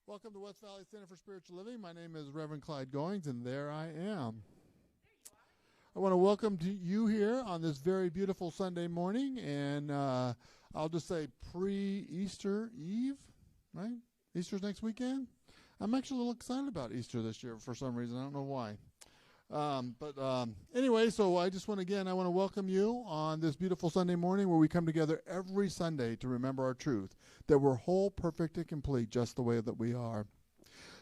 Welcome to West Valley Center for Spiritual Living. My name is Reverend Clyde Goings, and there I am. I want to welcome to you here on this very beautiful Sunday morning, and I'll just say pre-Easter Eve, right? Easter's next weekend. I'm actually a little excited about Easter this year for some reason. I don't know why. Anyway, so I want to welcome you on this beautiful Sunday morning where we come together every Sunday to remember our truth, that we're whole, perfect, and complete just the way that we are.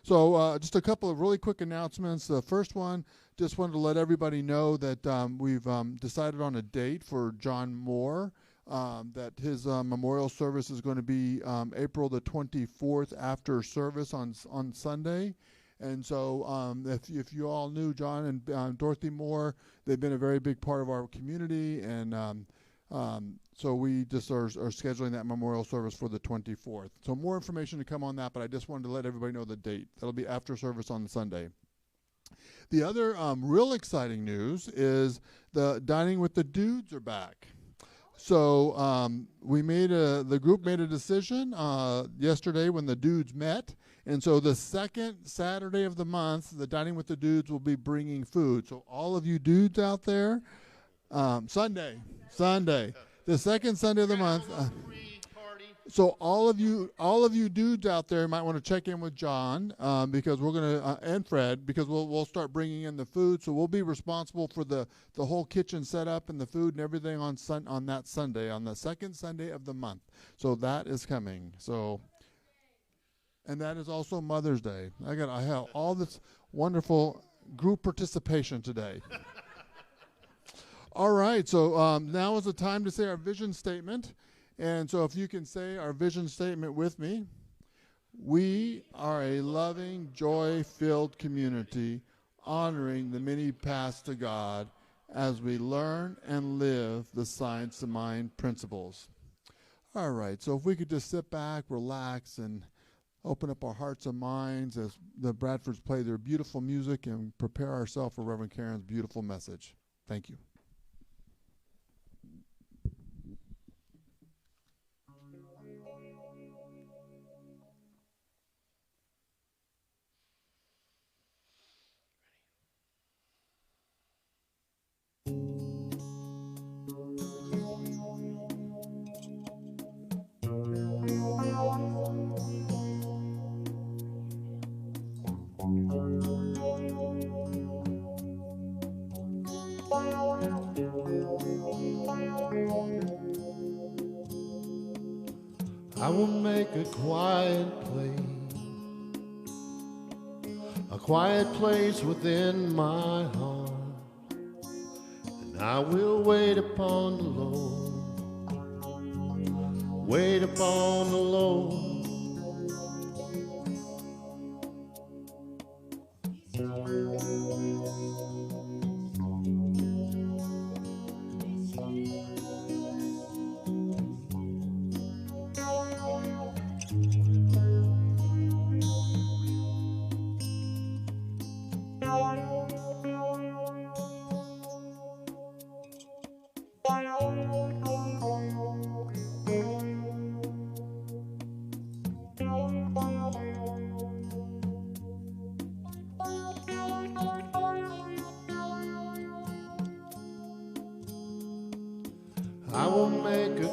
So just a couple of really quick announcements. The first one, just wanted to let everybody know that we've decided on a date for John Moore, that his memorial service is going to be April the 24th after service on Sunday. And so if you all knew John and Dorothy Moore, they've been a very big part of our community. And so we just are scheduling that memorial service for the 24th. So more information to come on that, but I just wanted to let everybody know the date. That'll be after service on Sunday. The other real exciting news is the Dining with the Dudes are back. So the group made a decision yesterday when the dudes met. And so the second Saturday of the month, the Dining with the Dudes will be bringing food. So all of you dudes out there, Sunday, the second Sunday of the month. So all of you dudes out there might want to check in with John because we're gonna and Fred, because we'll start bringing in the food. So we'll be responsible for the whole kitchen setup and the food and everything on that Sunday, on the second Sunday of the month. So that is coming. So. And that is also Mother's Day. I have all this wonderful group participation today. All right, so now is the time to say our vision statement. And so if you can say our vision statement with me. We are a loving, joy-filled community, honoring the many paths to God as we learn and live the Science of Mind principles. All right, so if we could just sit back, relax, and open up our hearts and minds as the Bradfords play their beautiful music and prepare ourselves for Reverend Karen's beautiful message. Thank you. I will make a quiet place within my heart, and I will wait upon the Lord, wait upon the Lord. I will make a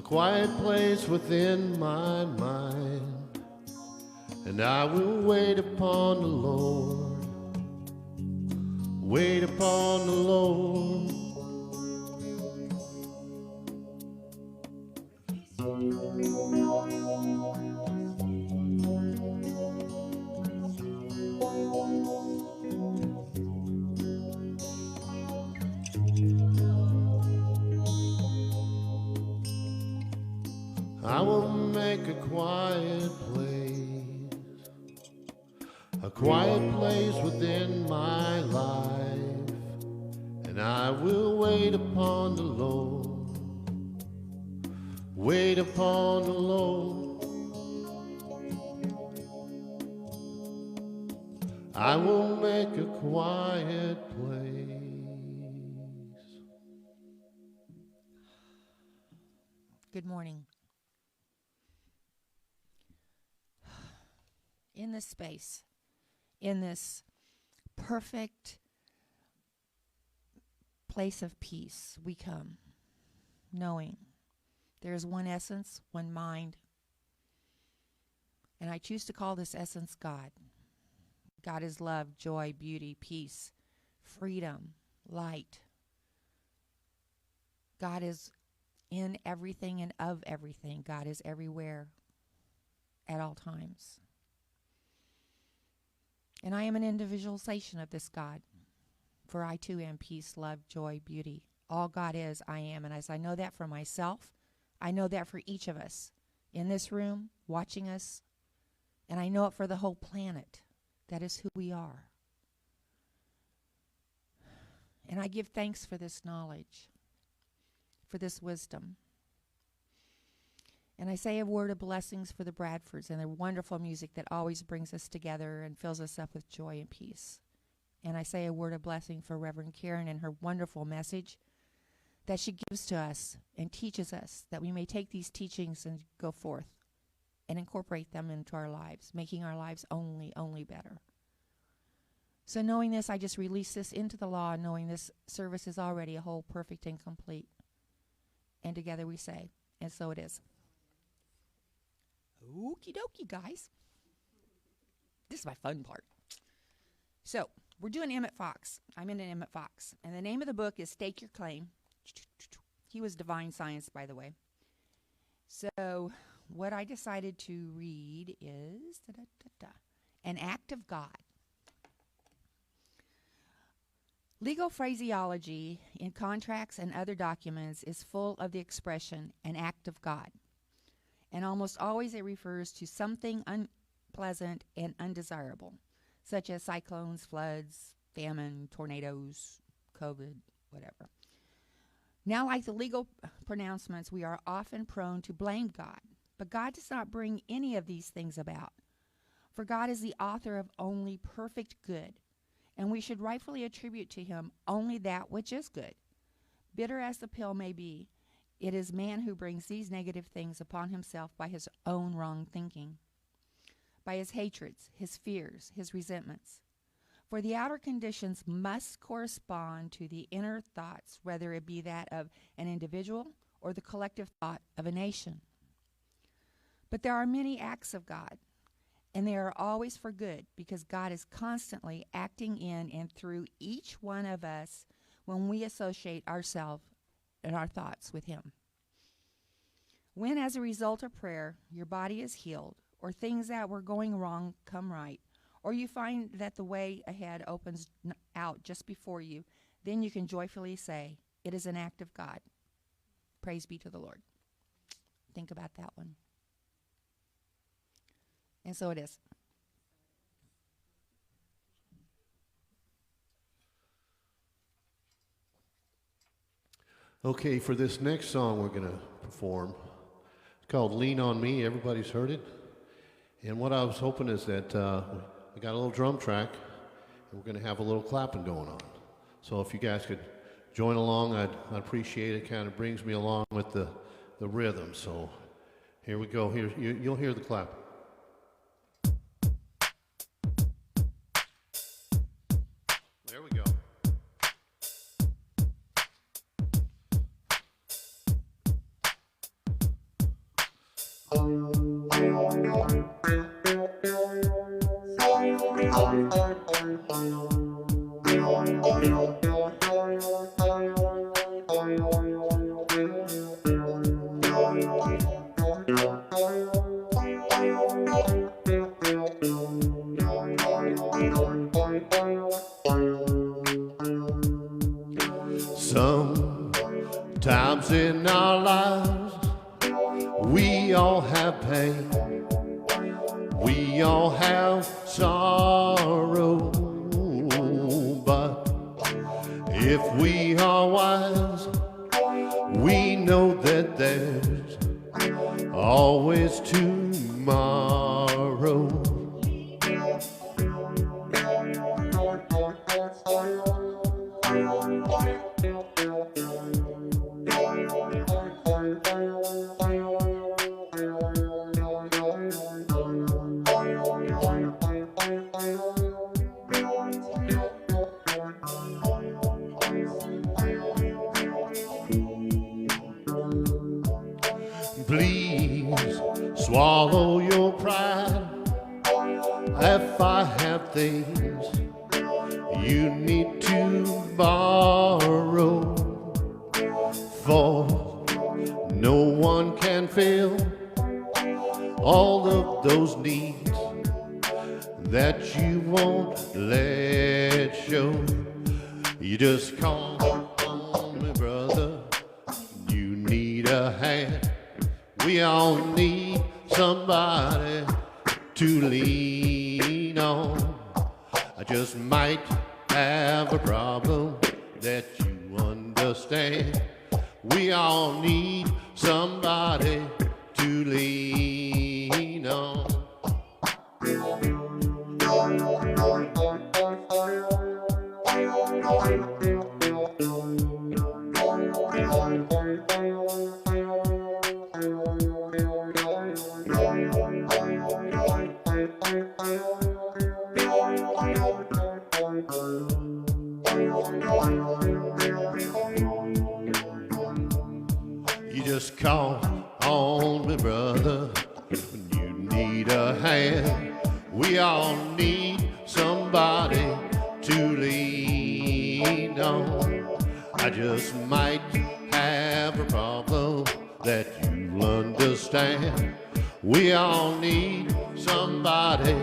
quiet place within my mind, and I will wait upon the Lord, wait upon the Lord. I will make a quiet place within my life, and I will wait upon the Lord, wait upon the Lord. I will make a quiet place. Good morning. In this space, in this perfect place of peace, we come knowing there is one essence, one mind, and I choose to call this essence God. God is love, joy, beauty, peace, freedom, light. God is in everything and of everything. God is everywhere at all times. And I am an individualization of this God, for I too am peace, love, joy, beauty. All God is, I am. And as I know that for myself, I know that for each of us in this room, watching us, and I know it for the whole planet. That is who we are. And I give thanks for this knowledge, for this wisdom. And I say a word of blessings for the Bradfords and their wonderful music that always brings us together and fills us up with joy and peace. And I say a word of blessing for Reverend Karen and her wonderful message that she gives to us and teaches us, that we may take these teachings and go forth and incorporate them into our lives, making our lives only better. So knowing this, I just release this into the law, knowing this service is already a whole, perfect, and complete. And together we say, and so it is. Okie dokie, guys. This is my fun part. So, we're doing Emmett Fox. I'm in an Emmett Fox. And the name of the book is Stake Your Claim. He was divine science, by the way. So, what I decided to read is An Act of God. Legal phraseology in contracts and other documents is full of the expression, an act of God. And almost always it refers to something unpleasant and undesirable, such as cyclones, floods, famine, tornadoes, COVID, whatever. Now, like the legal pronouncements, we are often prone to blame God. But God does not bring any of these things about. For God is the author of only perfect good, and we should rightfully attribute to him only that which is good. Bitter as the pill may be, it is man who brings these negative things upon himself by his own wrong thinking, by his hatreds, his fears, his resentments. For the outer conditions must correspond to the inner thoughts, whether it be that of an individual or the collective thought of a nation. But there are many acts of God, and they are always for good, because God is constantly acting in and through each one of us when we associate ourselves and our thoughts with him. When, as a result of prayer, your body is healed, or things that were going wrong come right, or you find that the way ahead opens out just before you, then you can joyfully say, it is an act of God. Praise be to the Lord. Think about that one. And so it is. Okay, for this next song we're going to perform, it's called Lean on Me. Everybody's heard it. And what I was hoping is that we got a little drum track, and we're going to have a little clapping going on. So if you guys could join along, I'd appreciate it. Kind of brings me along with the rhythm. So here we go. Here you'll hear the clap. There we go. Sometimes in our lives, we all have pain, we all have sorrow, but if we are wise, we know that there's always tomorrow. Please swallow your pride. If I have things you need to borrow, for no one can fill all of those needs that you won't let show. You just call on me, brother. You need a hand. We all need somebody to lean on. I just might have a problem that you understand. We all need somebody to lean on. You just call on me, brother, when you need a hand. We all need somebody to lean on. I just might have a problem that you'll understand. We all need somebody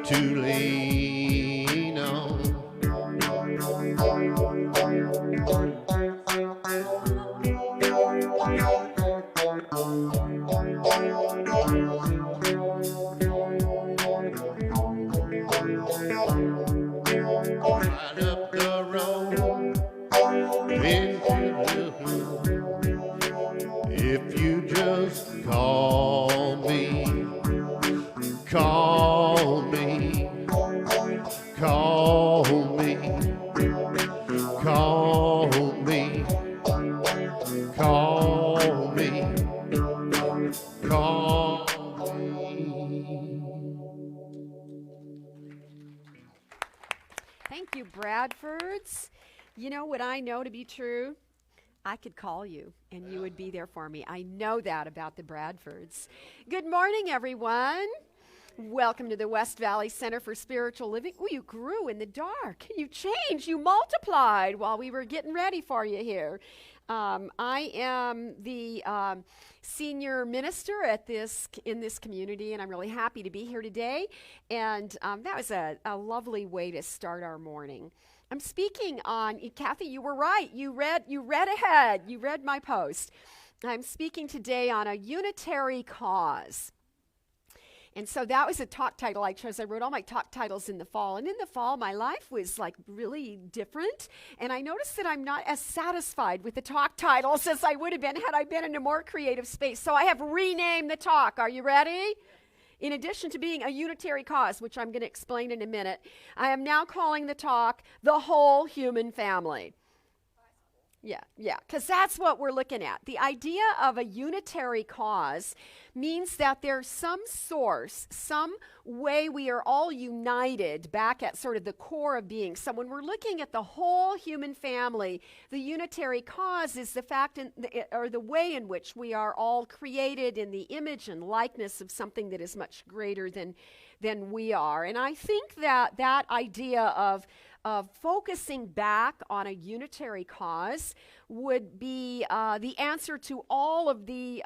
to lean on. Right up the road into the blue. If you just call me, call me, call me, call me, call me, call me. Thank you, Bradfords. You know what I know to be true? I could call you and you would be there for me. I know that about the Bradfords. Good morning, everyone. Welcome to the West Valley Center for Spiritual Living. Oh, you grew in the dark. You changed. You multiplied while we were getting ready for you here. I am the senior minister in this community, and I'm really happy to be here today. And that was a lovely way to start our morning. I'm speaking on, Kathy, you were right. You read ahead. You read my post. I'm speaking today on a unitary cause. And so that was a talk title I chose. I wrote all my talk titles in the fall. And in the fall, my life was like really different. And I noticed that I'm not as satisfied with the talk titles as I would have been had I been in a more creative space. So I have renamed the talk. Are you ready? In addition to being a unitary cause, which I'm going to explain in a minute, I am now calling the talk The Whole Human Family. Yeah, because that's what we're looking at. The idea of a unitary cause means that there's some source, some way we are all united back at sort of the core of being. So when we're looking at the whole human family, the unitary cause is the fact or the way in which we are all created in the image and likeness of something that is much greater than we are. And I think that idea of focusing back on a unitary cause would be the answer to all of the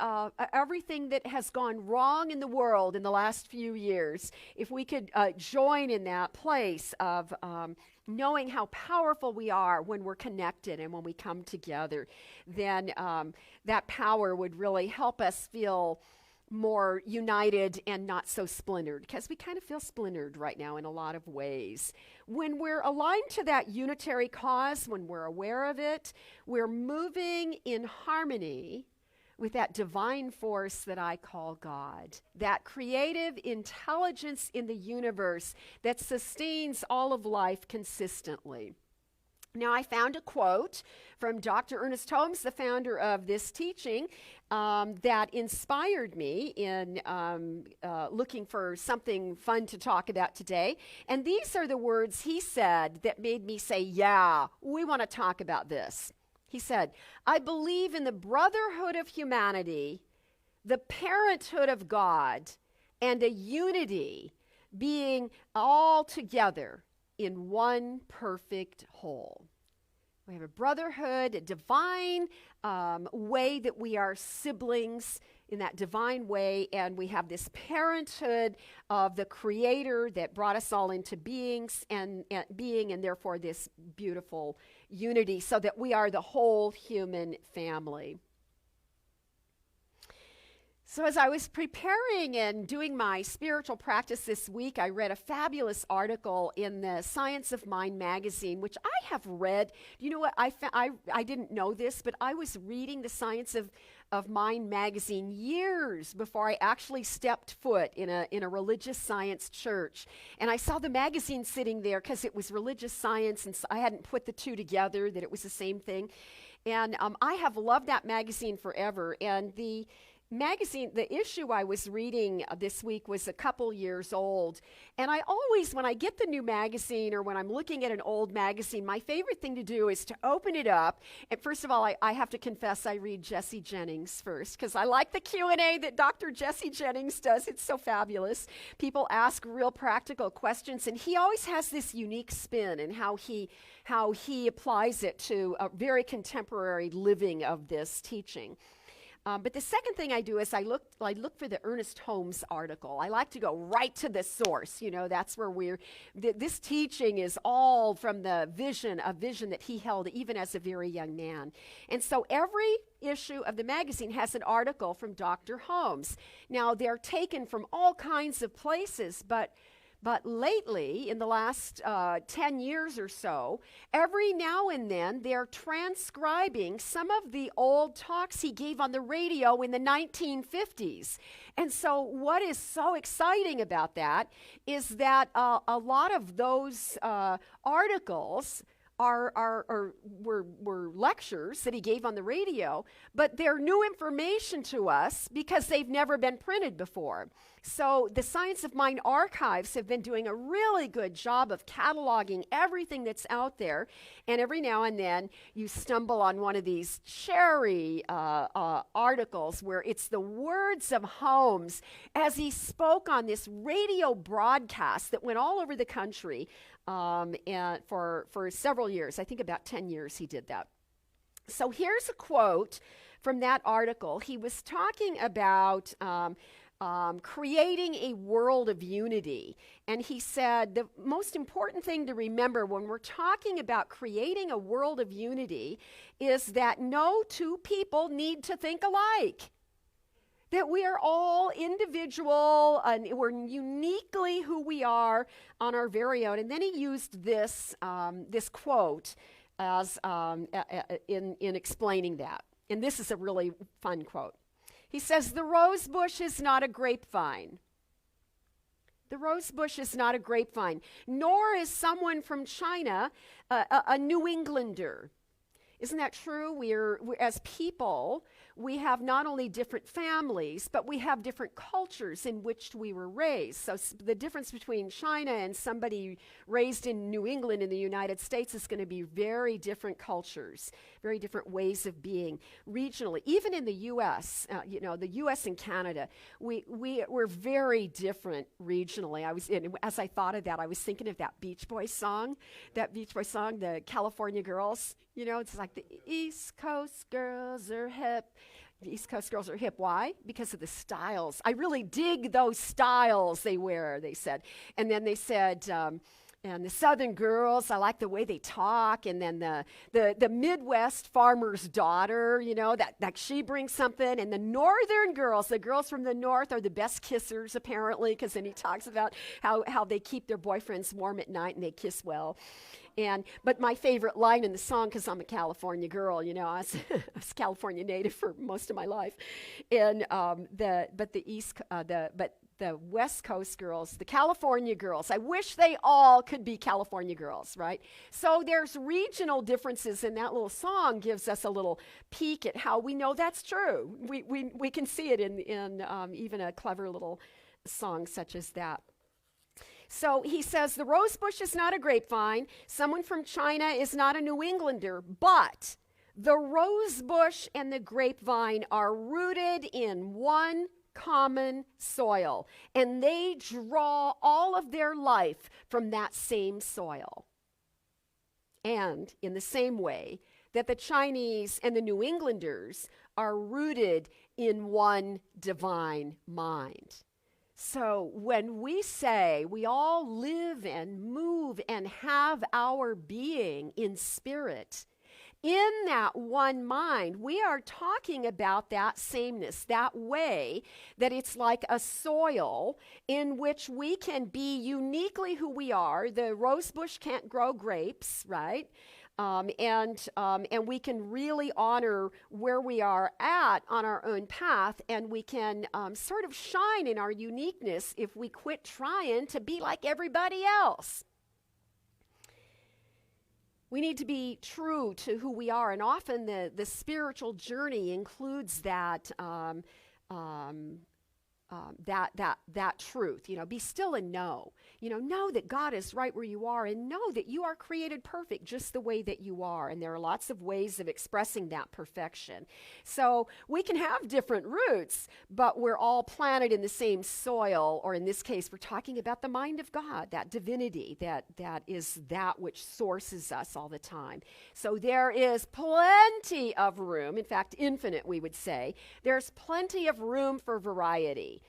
everything that has gone wrong in the world in the last few years. If we could join in that place of knowing how powerful we are when we're connected and when we come together, then that power would really help us feel more united and not so splintered, because we kind of feel splintered right now in a lot of ways. When we're aligned to that unitary cause, when we're aware of it, we're moving in harmony with that divine force that I call God, that creative intelligence in the universe that sustains all of life consistently. Now, I found a quote from Dr. Ernest Holmes, the founder of this teaching, that inspired me in looking for something fun to talk about today. And these are the words he said that made me say, yeah, we want to talk about this. He said, "I believe in the brotherhood of humanity, the parenthood of God and a unity being all together in one perfect whole. We have a brotherhood, a divine way that we are siblings in that divine way, and we have this parenthood of the Creator that brought us all into being, and therefore this beautiful unity, so that we are the whole human family. So as I was preparing and doing my spiritual practice this week, I read a fabulous article in the Science of Mind magazine, which I have read. You know what? I didn't know this, but I was reading the Science of Mind magazine years before I actually stepped foot in a religious science church. And I saw the magazine sitting there because it was religious science, and so I hadn't put the two together, that it was the same thing. And I have loved that magazine forever. And the magazine, the issue I was reading this week was a couple years old. And I always, when I get the new magazine or when I'm looking at an old magazine, my favorite thing to do is to open it up. And first of all, I have to confess, I read Jesse Jennings first, because I like the Q&A that Dr. Jesse Jennings does. It's so fabulous. People ask real practical questions, and he always has this unique spin in how he applies it to a very contemporary living of this teaching. But the second thing I do is I look for the Ernest Holmes article. I like to go right to the source. You know, that's where this teaching is all from a vision that he held even as a very young man. And so every issue of the magazine has an article from Dr. Holmes. Now, they're taken from all kinds of places, but lately, in the last 10 years or so, every now and then they're transcribing some of the old talks he gave on the radio in the 1950s. And so what is so exciting about that is that a lot of those articles were lectures that he gave on the radio, but they're new information to us because they've never been printed before. So the Science of Mind archives have been doing a really good job of cataloging everything that's out there, and every now and then you stumble on one of these cherry articles where it's the words of Holmes as he spoke on this radio broadcast that went all over the country, and for several years. I think about 10 years he did that. So here's a quote from that article. He was talking about creating a world of unity. And he said the most important thing to remember when we're talking about creating a world of unity is that no two people need to think alike. That we are all individual and we're uniquely who we are on our very own. And then he used this quote as in explaining that. And this is a really fun quote. He says, "The rose bush is not a grapevine. The rose bush is not a grapevine, nor is someone from China a New Englander." Isn't that true? We're as people, we have not only different families, but we have different cultures in which we were raised. So the difference between China and somebody raised in New England in the United States is going to be very different cultures, very different ways of being regionally. Even in the U.S., the U.S. and Canada, we're very different regionally. As I thought of that, I was thinking of that Beach Boys song, the California Girls. You know, it's like the East Coast girls are hip. The East Coast girls are hip. Why? Because of the styles. I really dig those styles they wear, they said. And then they said, and the Southern girls, I like the way they talk. And then the Midwest farmer's daughter, that she brings something. And the Northern girls, the girls from the North are the best kissers, apparently, because then he talks about how they keep their boyfriends warm at night and they kiss well. But my favorite line in the song, because I'm a California girl, I was a California native for most of my life, and the West Coast girls, the California girls, I wish they all could be California girls, right? So there's regional differences, and that little song gives us a little peek at how we know that's true. We can see it in even a clever little song such as that. So he says, the rose bush is not a grapevine. Someone from China is not a New Englander, but The rose bush and the grapevine are rooted in one common soil, and they draw all of their life from that same soil. And in the same way that the Chinese and the New Englanders are rooted in one divine mind. So when we say we all live and move and have our being in spirit, in that one mind, we are talking about that sameness, that way that it's like a soil in which we can be uniquely who we are. The rose bush can't grow grapes, right? And we can really honor where we are at on our own path, and we can sort of shine in our uniqueness if we quit trying to be like everybody else. We need to be true to who we are, and often the spiritual journey includes that that truth. Be still and know. Know that God is right where you are, and know that you are created perfect just the way that you are. And there are lots of ways of expressing that perfection. So we can have different roots, but we're all planted in the same soil, or in this case, we're talking about the mind of God, that divinity that is that which sources us all the time. So there is plenty of room, in fact, infinite, we would say. There's plenty of room for variety.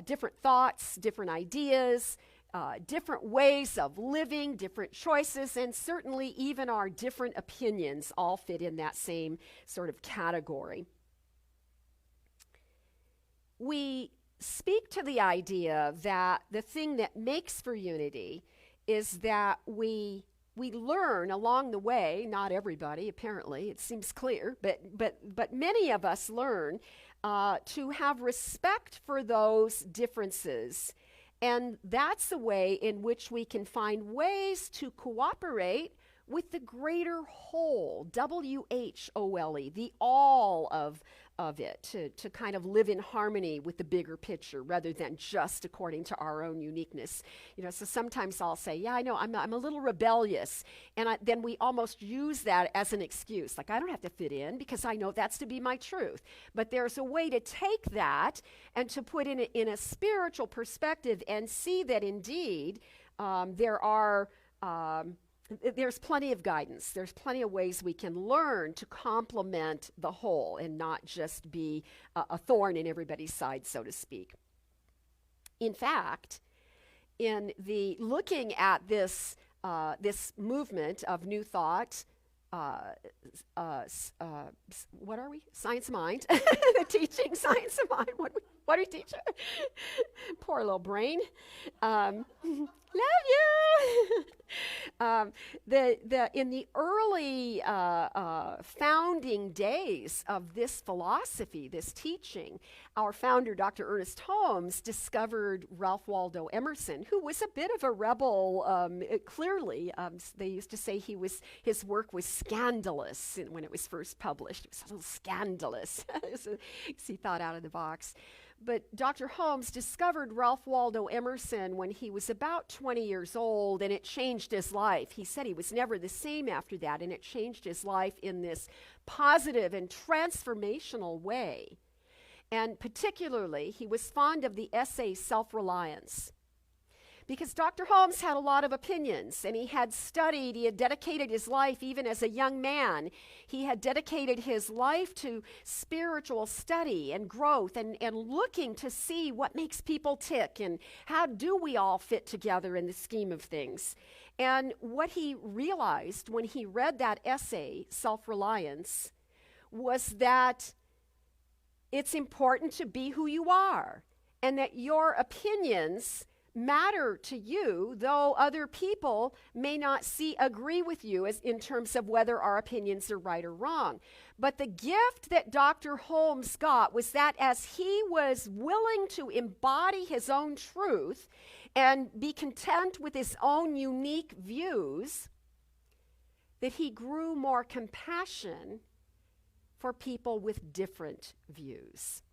Different thoughts, different ideas, different ways of living, different choices, and certainly even our different opinions all fit in that same sort of category. We speak to the idea that the thing that makes for unity is that we learn along the way. Not everybody, apparently, it seems clear, but many of us learn to have respect for those differences. And that's a way in which we can find ways to cooperate with the greater whole, W-H-O-L-E, the all of it, to kind of live in harmony with the bigger picture rather than just according to our own uniqueness. So sometimes I'll say, yeah, I know, I'm a little rebellious. And then we almost use that as an excuse. Like, I don't have to fit in because I know that's to be my truth. But there's a way to take that and to put it in a spiritual perspective and see that indeed there's plenty of guidance. There's plenty of ways we can learn to complement the whole and not just be a thorn in everybody's side, so to speak. In fact, in the looking at this movement of New Thought, what are we? Science of Mind. Teaching Science of Mind. What are we teaching? Poor little brain. Love you. In the early founding days of this philosophy, this teaching, our founder, Dr. Ernest Holmes, discovered Ralph Waldo Emerson, who was a bit of a rebel. Clearly, they used to say his work was scandalous when it was first published. It was a little scandalous. He thought out of the box. But Dr. Holmes discovered Ralph Waldo Emerson when he was about 20 years old, and it changed his life. He said he was never the same after that, and it changed his life in this positive and transformational way. And particularly, he was fond of the essay Self-Reliance. Because Dr. Holmes had a lot of opinions, and he had dedicated his life, even as a young man, he had dedicated his life to spiritual study and growth and looking to see what makes people tick and how do we all fit together in the scheme of things. And what he realized when he read that essay, Self-Reliance, was that it's important to be who you are and that your opinions matter to you, though other people may not agree with you as in terms of whether our opinions are right or wrong. But the gift that Dr. Holmes got was that as he was willing to embody his own truth and be content with his own unique views, that he grew more compassion for people with different views.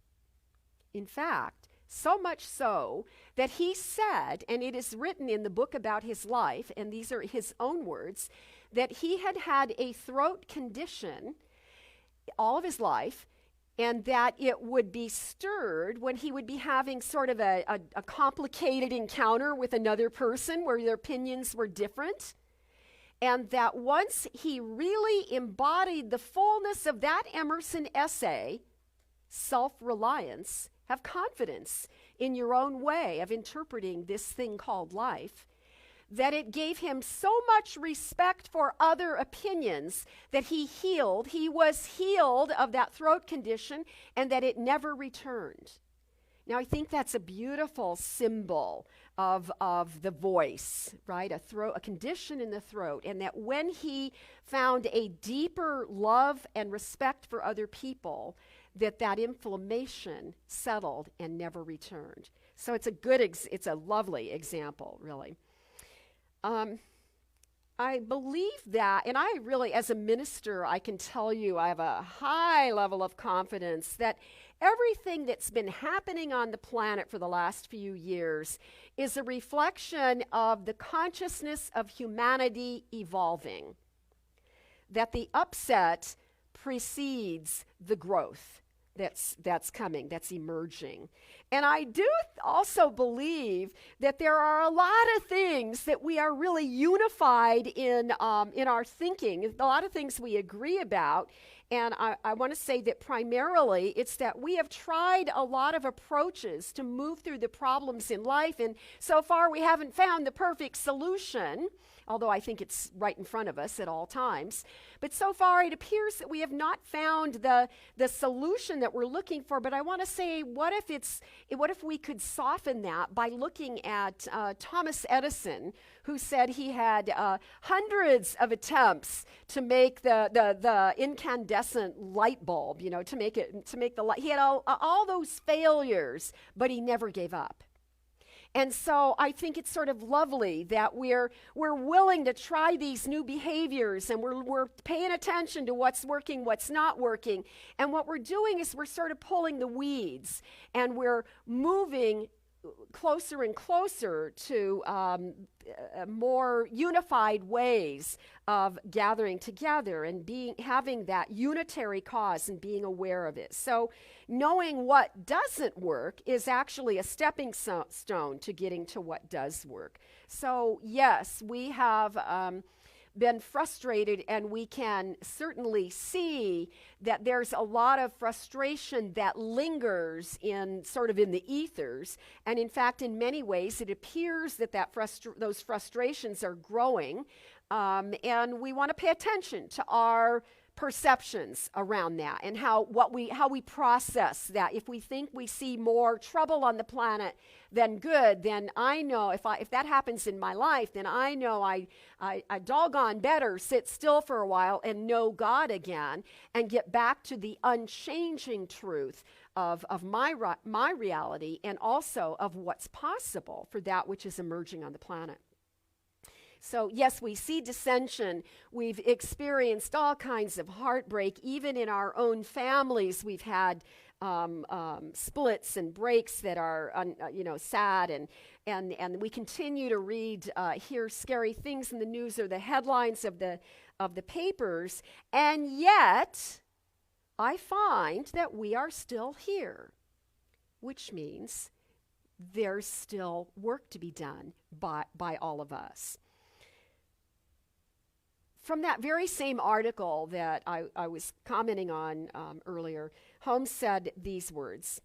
In fact, so much so that he said, and it is written in the book about his life, and these are his own words, that he had had a throat condition all of his life, and that it would be stirred when he would be having sort of a complicated encounter with another person where their opinions were different. And that once he really embodied the fullness of that Emerson essay, self-reliance, have confidence in your own way of interpreting this thing called life, that it gave him so much respect for other opinions that he was healed of that throat condition, and that it never returned. Now, I think that's a beautiful symbol of the voice, right? A condition in the throat, and that when he found a deeper love and respect for other people, that inflammation settled and never returned. So it's a lovely example, really. I believe that, and I really, as a minister, I can tell you I have a high level of confidence that everything that's been happening on the planet for the last few years is a reflection of the consciousness of humanity evolving. That the upset precedes the growth that's coming, that's emerging. And I do also believe that there are a lot of things that we are really unified in our thinking, a lot of things we agree about. And I want to say that primarily it's that we have tried a lot of approaches to move through the problems in life, and so far we haven't found the perfect solution, although I think it's right in front of us at all times. But so far it appears that we have not found the solution that we're looking for. But I want to say, what if we could soften that by looking at Thomas Edison, who said he had hundreds of attempts to make the incandescent light bulb, to make the light. He had all those failures, but he never gave up. And so I think it's sort of lovely that we're willing to try these new behaviors, and we're paying attention to what's working, what's not working. And what we're doing is we're sort of pulling the weeds, and we're moving closer and closer to more unified ways of gathering together and having that unitary cause and being aware of it. So knowing what doesn't work is actually a stepping stone to getting to what does work. So yes, we have been frustrated, and we can certainly see that there's a lot of frustration that lingers in the ethers. And in fact, in many ways, it appears that those frustrations are growing, and we want to pay attention to our perceptions around that and how we process that. If we think we see more trouble on the planet than good, then I know if that happens in my life, then I know I doggone better sit still for a while and know God again and get back to the unchanging truth of my reality, and also of what's possible for that which is emerging on the planet. So yes, we see dissension. We've experienced all kinds of heartbreak. Even in our own families, we've had splits and breaks that are sad, and we continue to hear scary things in the news or the headlines of the papers, and yet I find that we are still here, which means there's still work to be done by all of us. From that very same article that I was commenting on earlier, Holmes said these words.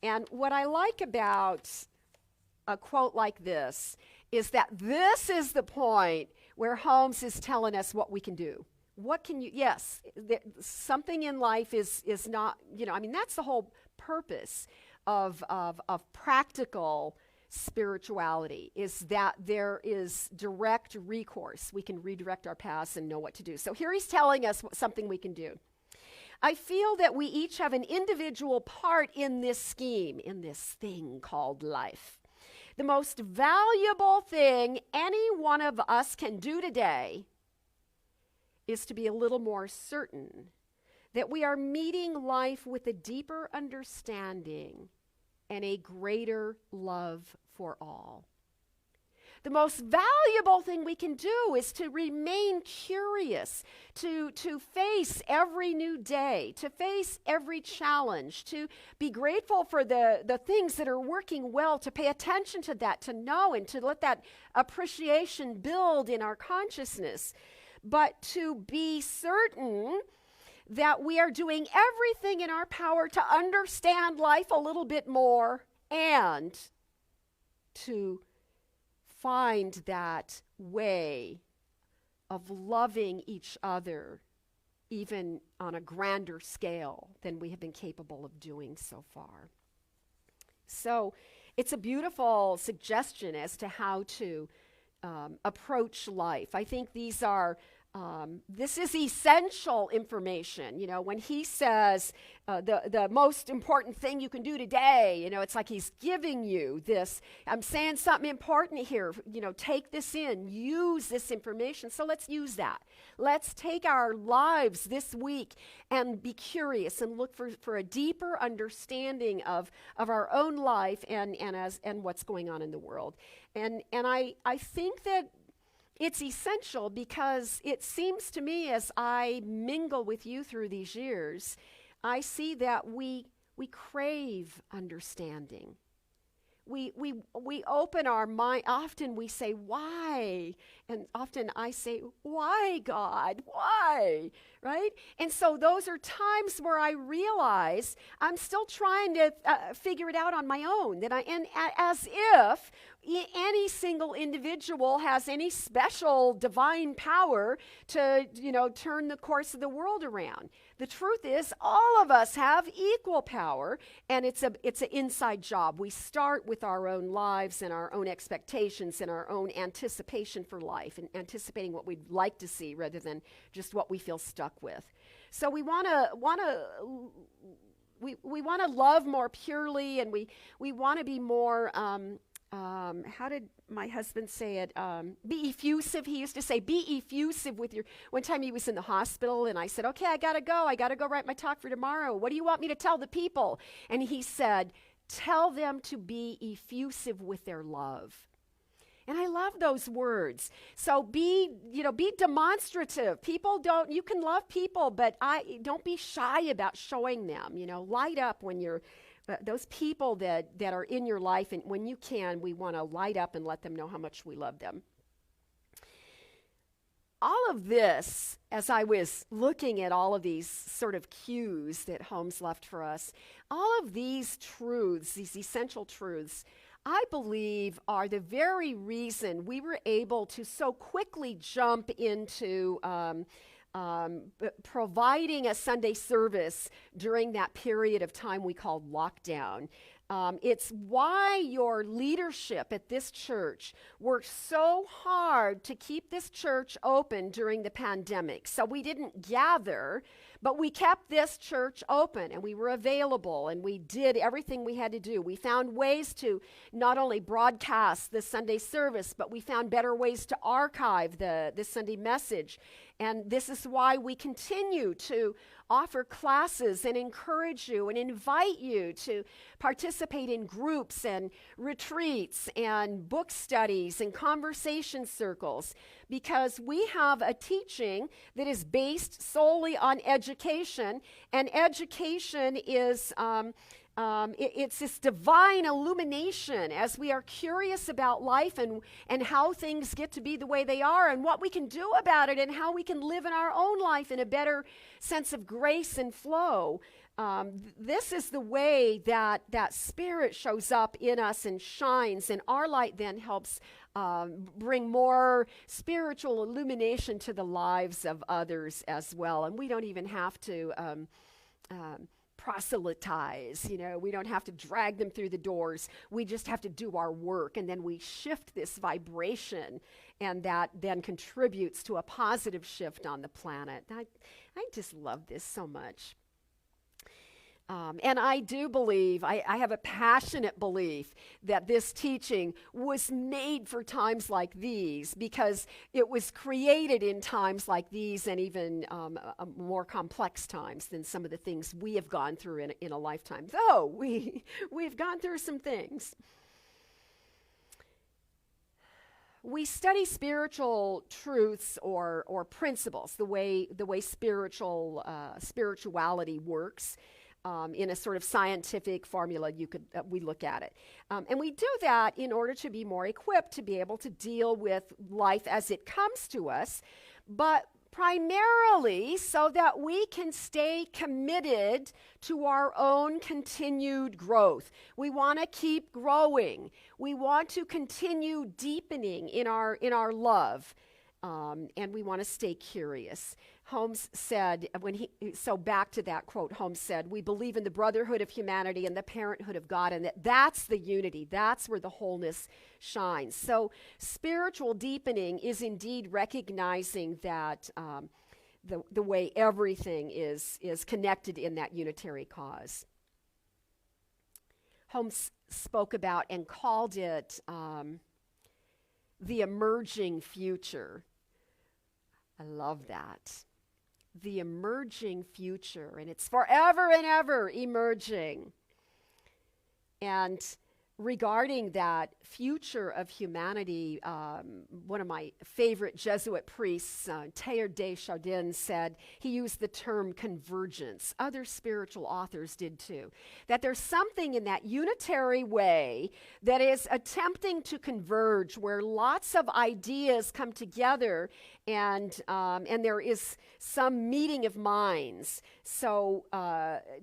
And what I like about a quote like this is that this is the point where Holmes is telling us what we can do. What can you, yes, something in life is not, that's the whole purpose of practical spirituality, is that there is direct recourse. We can redirect our paths and know what to do. So here he's telling us something we can do. I feel that we each have an individual part in this scheme, in this thing called life. The most valuable thing any one of us can do today is to be a little more certain that we are meeting life with a deeper understanding and a greater love for all. the most valuable thing we can do is to remain curious, to face every new day, to face every challenge, to be grateful for the things that are working well, to pay attention to that, to know and to let that appreciation build in our consciousness, but to be certain that we are doing everything in our power to understand life a little bit more and to find that way of loving each other even on a grander scale than we have been capable of doing so far. So it's a beautiful suggestion as to how to approach life. I think these are this is essential information. When he says the most important thing you can do today, it's like he's giving you this. I'm saying something important here. Take this in, use this information. So let's use that. Let's take our lives this week and be curious and look for a deeper understanding of our own life and what's going on in the world. And I think that it's essential because it seems to me as I mingle with you through these years, I see that we crave understanding. We open our mind. Often we say, why? And often I say, why, God? Why? Right? And so those are times where I realize I'm still trying to figure it out on my own. And as if any single individual has any special divine power to, turn the course of the world around. The truth is, all of us have equal power, and it's an inside job. We start with our own lives and our own expectations and our own anticipation for life and anticipating what we'd like to see rather than just what we feel stuck with. So we want to love more purely, and we want to be more. How did my husband say it? Be effusive. He used to say, be effusive with your... One time he was in the hospital and I said, okay, I got to go write my talk for tomorrow. What do you want me to tell the people? And he said, tell them to be effusive with their love. And I love those words. So be demonstrative. You can love people, but don't be shy about showing them. Light up when you're... those people that are in your life, and when you can, we want to light up and let them know how much we love them. All of this, as I was looking at all of these sort of cues that Holmes left for us, all of these truths, these essential truths, I believe are the very reason we were able to so quickly jump into providing a Sunday service during that period of time we called lockdown. It's why your leadership at this church worked so hard to keep this church open during the pandemic. So we didn't gather, but we kept this church open, and we were available, and we did everything we had to do. We found ways to not only broadcast the Sunday service, but we found better ways to archive the Sunday message. And this is why we continue to offer classes and encourage you and invite you to participate in groups and retreats and book studies and conversation circles, because we have a teaching that is based solely on education, and education is it's this divine illumination as we are curious about life and how things get to be the way they are and what we can do about it and how we can live in our own life in a better sense of grace and flow. This is the way that Spirit shows up in us and shines, and our light then helps bring more spiritual illumination to the lives of others as well. And we don't even have to proselytize, we don't have to drag them through the doors. We just have to do our work, and then we shift this vibration, and that then contributes to a positive shift on the planet. I just love this so much. And I do believe, I have a passionate belief that this teaching was made for times like these, because it was created in times like these, and even more complex times than some of the things we have gone through in a lifetime. Though we've gone through some things. we study spiritual truths or principles, the way spirituality works. In a sort of scientific formula, we look at it. And we do that in order to be more equipped to be able to deal with life as it comes to us, but primarily so that we can stay committed to our own continued growth. We want to keep growing. We want to continue deepening in our love. And we want to stay curious. Holmes said, back to that quote, Holmes said, we believe in the brotherhood of humanity and the parenthood of God, and that's the unity. That's where the wholeness shines. So spiritual deepening is indeed recognizing that the way everything is connected in that unitary cause. Holmes spoke about and called it the emerging future. I love that. The emerging future, and it's forever and ever emerging. And regarding that future of humanity, one of my favorite Jesuit priests, Teilhard de Chardin, said, he used the term convergence. Other spiritual authors did too. That there's something in that unitary way that is attempting to converge, where lots of ideas come together and there is some meeting of minds. So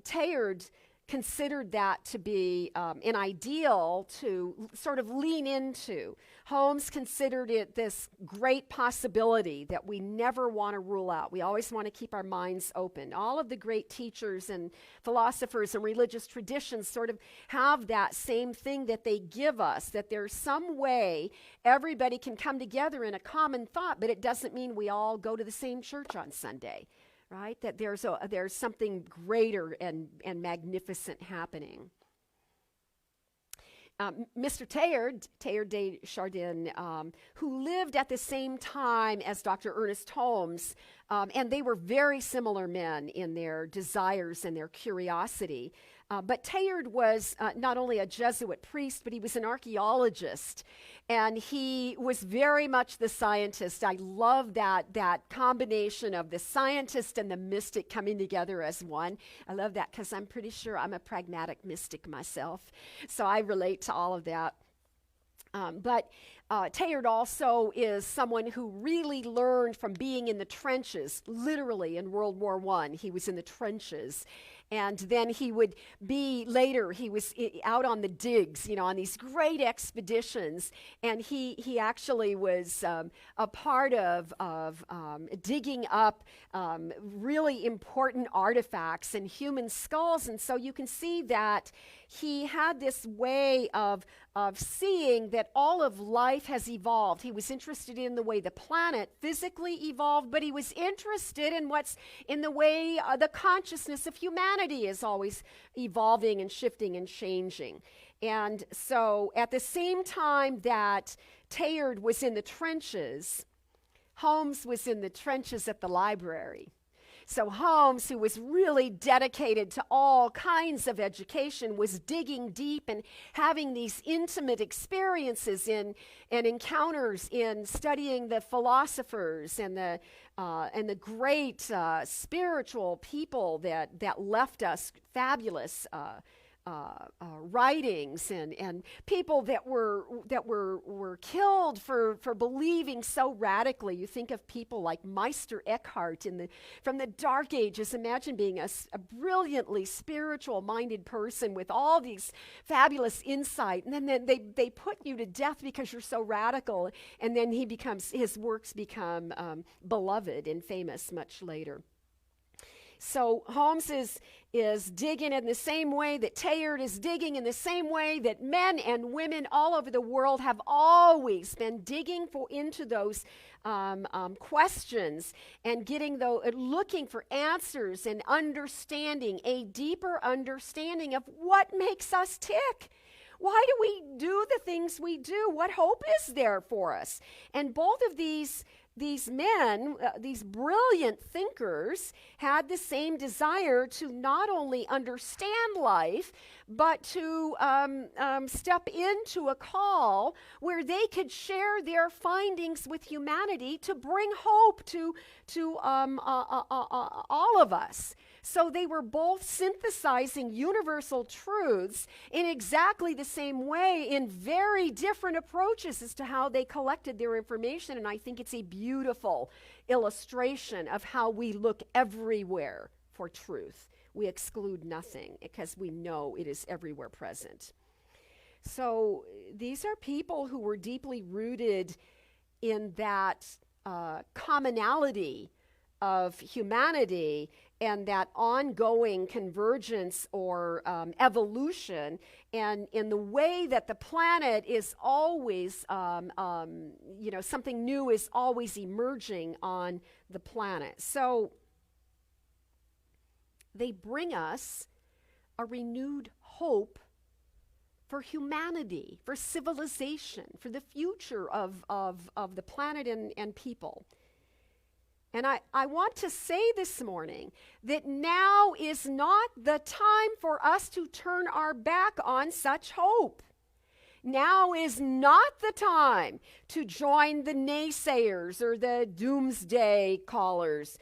Teilhard considered that to be an ideal to sort of lean into. Holmes considered it this great possibility that we never want to rule out. We always want to keep our minds open. All of the great teachers and philosophers and religious traditions sort of have that same thing that they give us, that there's some way everybody can come together in a common thought, but it doesn't mean we all go to the same church on Sunday. Right? That there's something greater and magnificent happening. Mr. Teilhard de Chardin, who lived at the same time as Dr. Ernest Holmes, and they were very similar men in their desires and their curiosity. But Teilhard was not only a Jesuit priest, but he was an archaeologist, and he was very much the scientist. I love that combination of the scientist and the mystic coming together as one. I love that because I'm pretty sure I'm a pragmatic mystic myself, so I relate to all of that. But Teilhard also is someone who really learned from being in the trenches, literally in World War I. He was in the trenches. And then he would be later, he was out on the digs, on these great expeditions. And he actually was a part of digging up really important artifacts and human skulls. And so you can see that he had this way of seeing that all of life has evolved. He was interested in the way the planet physically evolved, but he was interested in what's in the way the consciousness of humanity is always evolving and shifting and changing. And so at the same time that Teilhard was in the trenches, Holmes was in the trenches at the library. So Holmes, who was really dedicated to all kinds of education, was digging deep and having these intimate experiences and encounters in studying the philosophers and the great spiritual people that left us fabulous writings and people that were killed for believing so radically. You think of people like Meister Eckhart from the Dark Ages. Imagine being a brilliantly spiritual-minded person with all these fabulous insight, and then they put you to death because you're so radical. And then his works become beloved and famous much later. So Holmes is digging in the same way that Teilhard is digging, in the same way that men and women all over the world have always been digging into those questions and looking for answers and understanding, a deeper understanding of what makes us tick. Why do we do the things we do? What hope is there for us? And both of these these men, these brilliant thinkers, had the same desire to not only understand life, but to step into a call where they could share their findings with humanity to bring hope to all of us. So they were both synthesizing universal truths in exactly the same way, in very different approaches as to how they collected their information. And I think it's a beautiful illustration of how we look everywhere for truth. We exclude nothing because we know it is everywhere present. So these are people who were deeply rooted in that commonality of humanity and that ongoing convergence or evolution, and in the way that the planet is always, something new is always emerging on the planet. So they bring us a renewed hope for humanity, for civilization, for the future of the planet and people. And I want to say this morning that now is not the time for us to turn our back on such hope. Now is not the time to join the naysayers or the doomsday callers.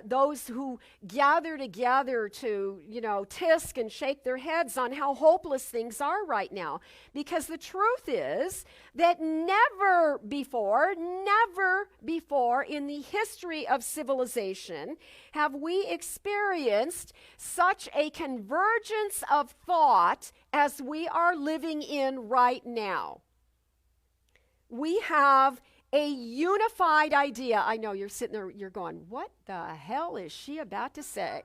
Those who gather together to, tisk and shake their heads on how hopeless things are right now. Because the truth is that never before in the history of civilization have we experienced such a convergence of thought as we are living in right now. We have a unified idea. I know you're sitting there, you're going, what the hell is she about to say?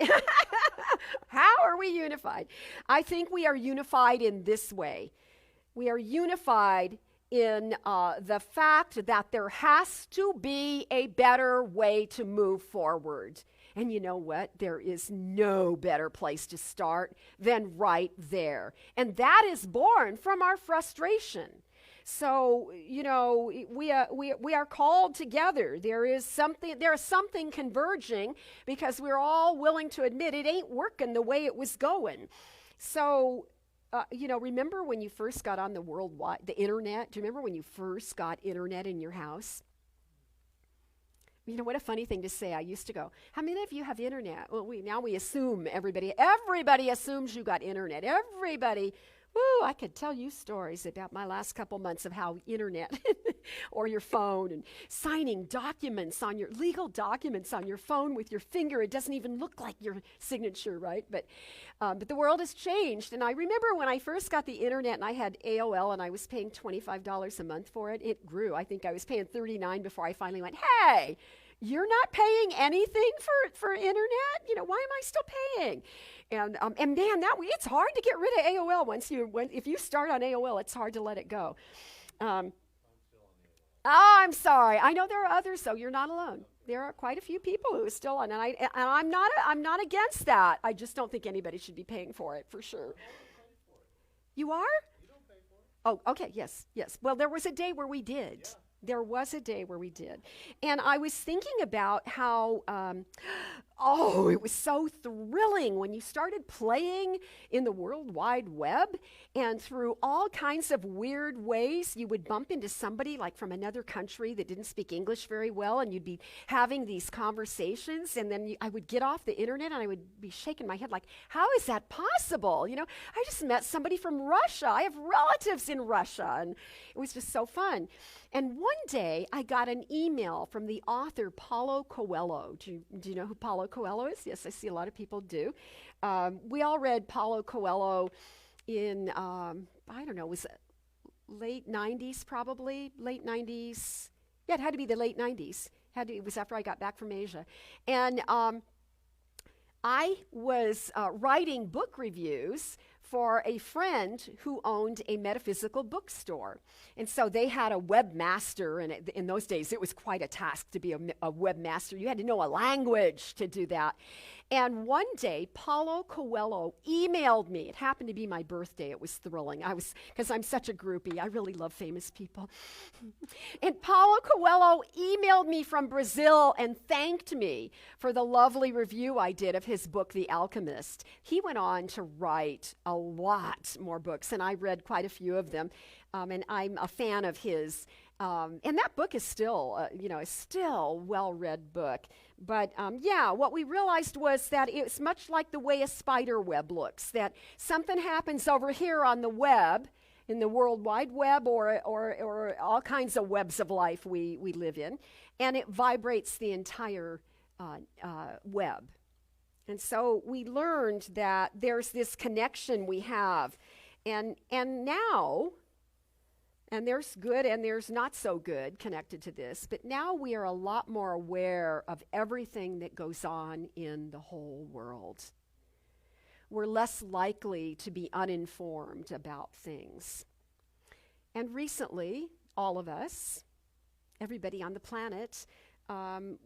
How are we unified? I think we are unified in this way. We are unified in the fact that there has to be a better way to move forward. And you know what? There is no better place to start than right there. And that is born from our frustration. So, we are called together. There is something converging because we're all willing to admit it ain't working the way it was going. So, remember when you first got on the internet? Do you remember when you first got internet in your house? What a funny thing to say. I used to go, how many of you have internet? Well, now we assume everybody assumes you got internet. Everybody. Woo, I could tell you stories about my last couple months of how internet or your phone and signing legal documents on your phone with your finger. It doesn't even look like your signature, right? But the world has changed. And I remember when I first got the internet and I had AOL and I was paying $25 a month for it. It grew. I think I was paying $39 before I finally went, hey, you're not paying anything for internet? Why am I still paying? And man, it's hard to get rid of AOL if you start on AOL, it's hard to let it go. I'm sorry. I know there are others, so you're not alone. There are quite a few people who are still on, and I'm not against that. I just don't think anybody should be paying for it, for sure. You are? You don't pay for it. Oh, okay. Yes. Well, there was a day where we did. Yeah. There was a day where we did. And I was thinking about how, it was so thrilling when you started playing in the World Wide Web, and through all kinds of weird ways, you would bump into somebody like from another country that didn't speak English very well, and you'd be having these conversations, and then I would get off the internet and I would be shaking my head like, how is that possible? I just met somebody from Russia. I have relatives in Russia, and it was just so fun. And one day, I got an email from the author Paulo Coelho. Do you know who Paulo Coelho is? Yes, I see a lot of people do. We all read Paulo Coelho in, was it late 90s probably? Late 90s. Yeah, it had to be the late 90s. It was after I got back from Asia. And I was writing book reviews for a friend who owned a metaphysical bookstore. And so they had a webmaster, and in those days it was quite a task to be a webmaster. You had to know a language to do that. And one day, Paulo Coelho emailed me. It happened to be my birthday. It was thrilling. Because I'm such a groupie. I really love famous people. And Paulo Coelho emailed me from Brazil and thanked me for the lovely review I did of his book, The Alchemist. He went on to write a lot more books, and I read quite a few of them. And I'm a fan of his. And that book is still, a well-read book. But what we realized was that it's much like the way a spider web looks, that something happens over here on the web, in the World Wide Web or all kinds of webs of life we live in, and it vibrates the entire web. And so we learned that there's this connection we have. And now... And there's good and there's not so good connected to this. But now we are a lot more aware of everything that goes on in the whole world. We're less likely to be uninformed about things. And recently, all of us, everybody on the planet,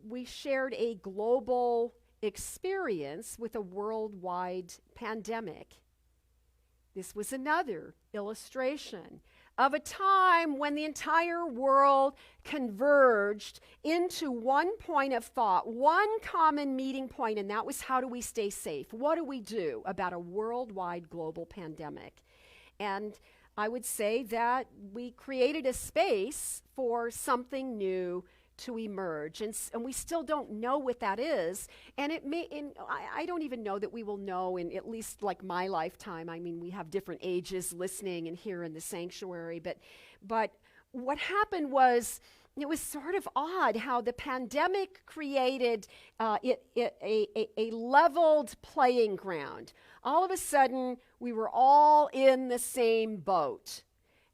we shared a global experience with a worldwide pandemic. This was another illustration of a time when the entire world converged into one point of thought, one common meeting point, and that was, how do we stay safe? What do we do about a worldwide global pandemic? And I would say that we created a space for something new to emerge, and we still don't know what that is, and I don't even know that we will know in at least like my lifetime. I mean, we have different ages listening and here in the sanctuary, but what happened was, it was sort of odd how the pandemic created a leveled playing ground. All of a sudden, we were all in the same boat.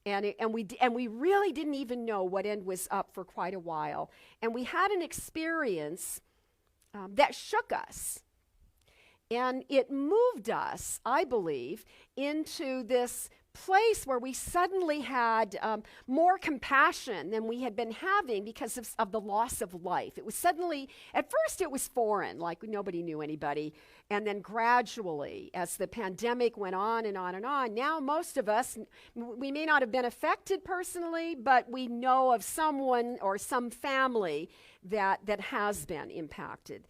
And we really didn't even know what end was up for quite a while. And we had an experience that shook us. And it moved us, I believe, into this place where we suddenly had more compassion than we had been having because of the loss of life. It was suddenly, at first it was foreign, like nobody knew anybody. And then gradually, as the pandemic went on and on and on, now most of us, we may not have been affected personally, but we know of someone or some family that has been impacted.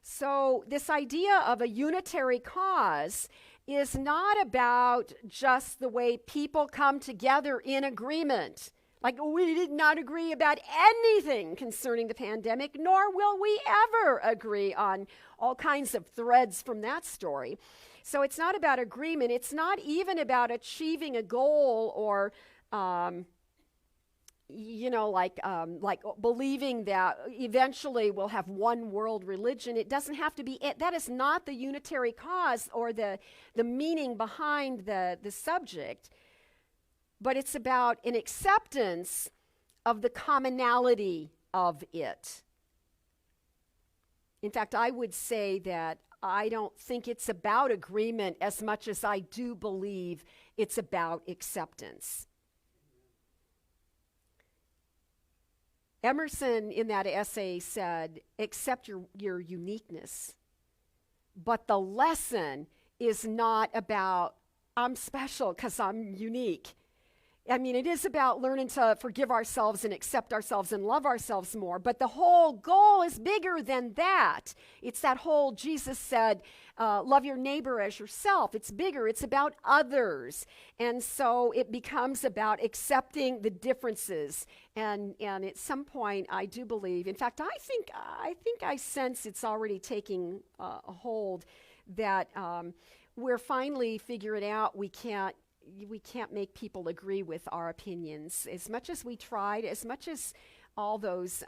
So this idea of a unitary cause is not about just the way people come together in agreement. Like, we did not agree about anything concerning the pandemic, nor will we ever agree on all kinds of threads from that story. So it's not about agreement. It's not even about achieving a goal or like believing that eventually we'll have one world religion. It doesn't have to be it. That is not the unitary cause or the meaning behind the subject, but it's about an acceptance of the commonality of it. In fact, I would say that I don't think it's about agreement as much as I do believe it's about acceptance. Emerson, in that essay, said, accept your uniqueness. But the lesson is not about, I'm special because I'm unique. I mean, it is about learning to forgive ourselves and accept ourselves and love ourselves more. But the whole goal is bigger than that. It's that whole, Jesus said, love your neighbor as yourself. It's bigger. It's about others. And so it becomes about accepting the differences. And at some point, I do believe, in fact, I think I sense it's already taking a hold, that we're finally figuring out we can't make people agree with our opinions. As much as we tried, as much as all those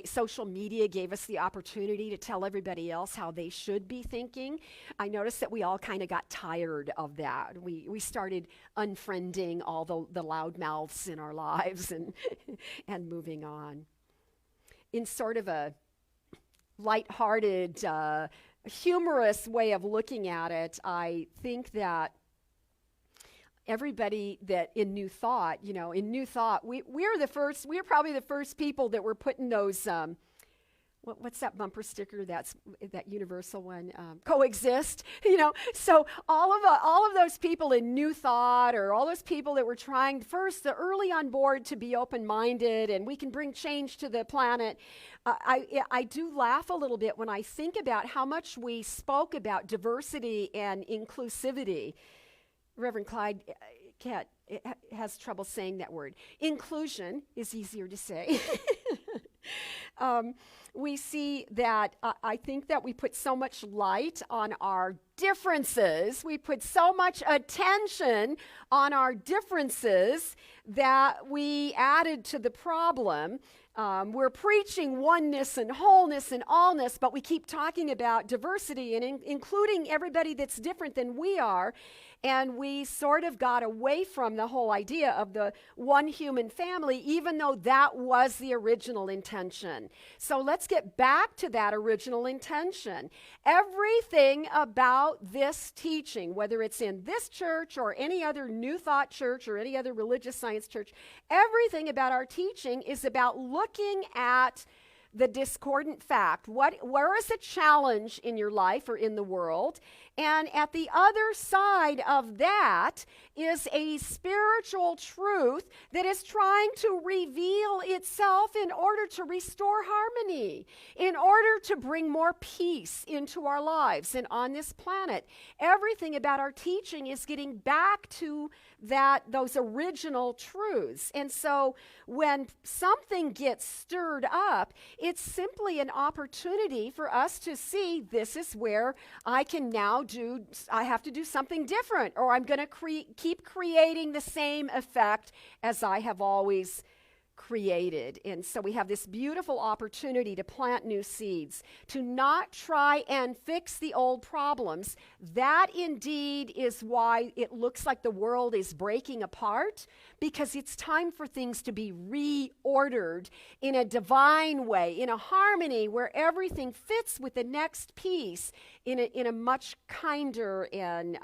social media gave us the opportunity to tell everybody else how they should be thinking, I noticed that we all kind of got tired of that. We started unfriending all the loudmouths in our lives and moving on. In sort of a lighthearted humorous way of looking at it, I think that everybody that in New Thought, we're probably the first people that were putting those, what's that bumper sticker? That's that universal one, coexist. So all of those people in New Thought, or all those people that were trying first, the early on board to be open-minded, and we can bring change to the planet. I do laugh a little bit when I think about how much we spoke about diversity and inclusivity. Reverend Clyde has trouble saying that word. Inclusion is easier to say. We see that I think that we put so much light on our differences. We put so much attention on our differences that we added to the problem. We're preaching oneness and wholeness and allness, but we keep talking about diversity and including everybody that's different than we are. And we sort of got away from the whole idea of the one human family, even though that was the original intention. So let's get back to that original intention. Everything about this teaching, whether it's in this church or any other New Thought church or any other religious science church, everything about our teaching is about looking at the discordant fact. Where is a challenge in your life or in the world? And at the other side of that is a spiritual truth that is trying to reveal itself in order to restore harmony, in order to bring more peace into our lives and on this planet. Everything about our teaching is getting back to those original truths. And so when something gets stirred up, it's simply an opportunity for us to see this is where I have to do something different, or I'm going to keep creating the same effect as I have always created. And so we have this beautiful opportunity to plant new seeds, to not try and fix the old problems. That indeed is why it looks like the world is breaking apart, because it's time for things to be reordered in a divine way, in a harmony where everything fits with the next piece in a much kinder and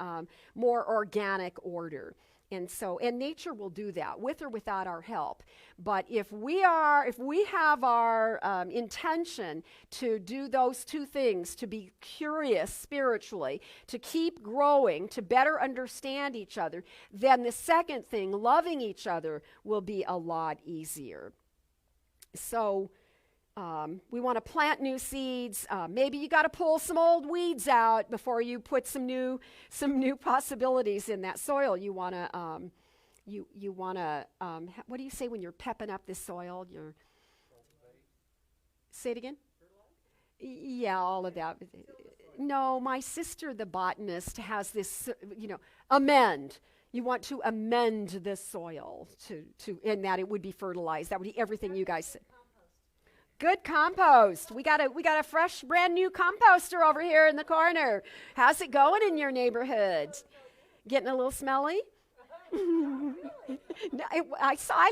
more organic order. And nature will do that with or without our help. But if we have our intention to do those two things, to be curious spiritually, to keep growing, to better understand each other, then the second thing, loving each other, will be a lot easier. So we want to plant new seeds. Maybe you got to pull some old weeds out before you put some new possibilities in that soil. You want to what do you say when you're pepping up the soil? Say it again. Yeah, all of that. No, my sister, the botanist, has this. Amend. You want to amend the soil to in that it would be fertilized. That would be everything you guys said. Good compost. We got a fresh, brand new composter over here in the corner. How's it going in your neighborhood? Getting a little smelly? I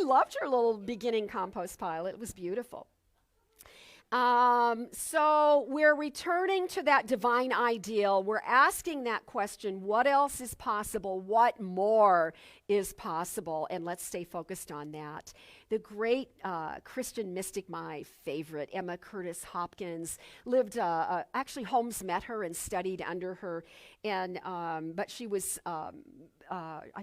loved your little beginning compost pile. It was beautiful. So we're returning to that divine ideal. We're asking that question, what else is possible? What more is possible? And let's stay focused on that. The great Christian mystic, my favorite, Emma Curtis Hopkins, lived, actually Holmes met her and studied under her, and but she was, I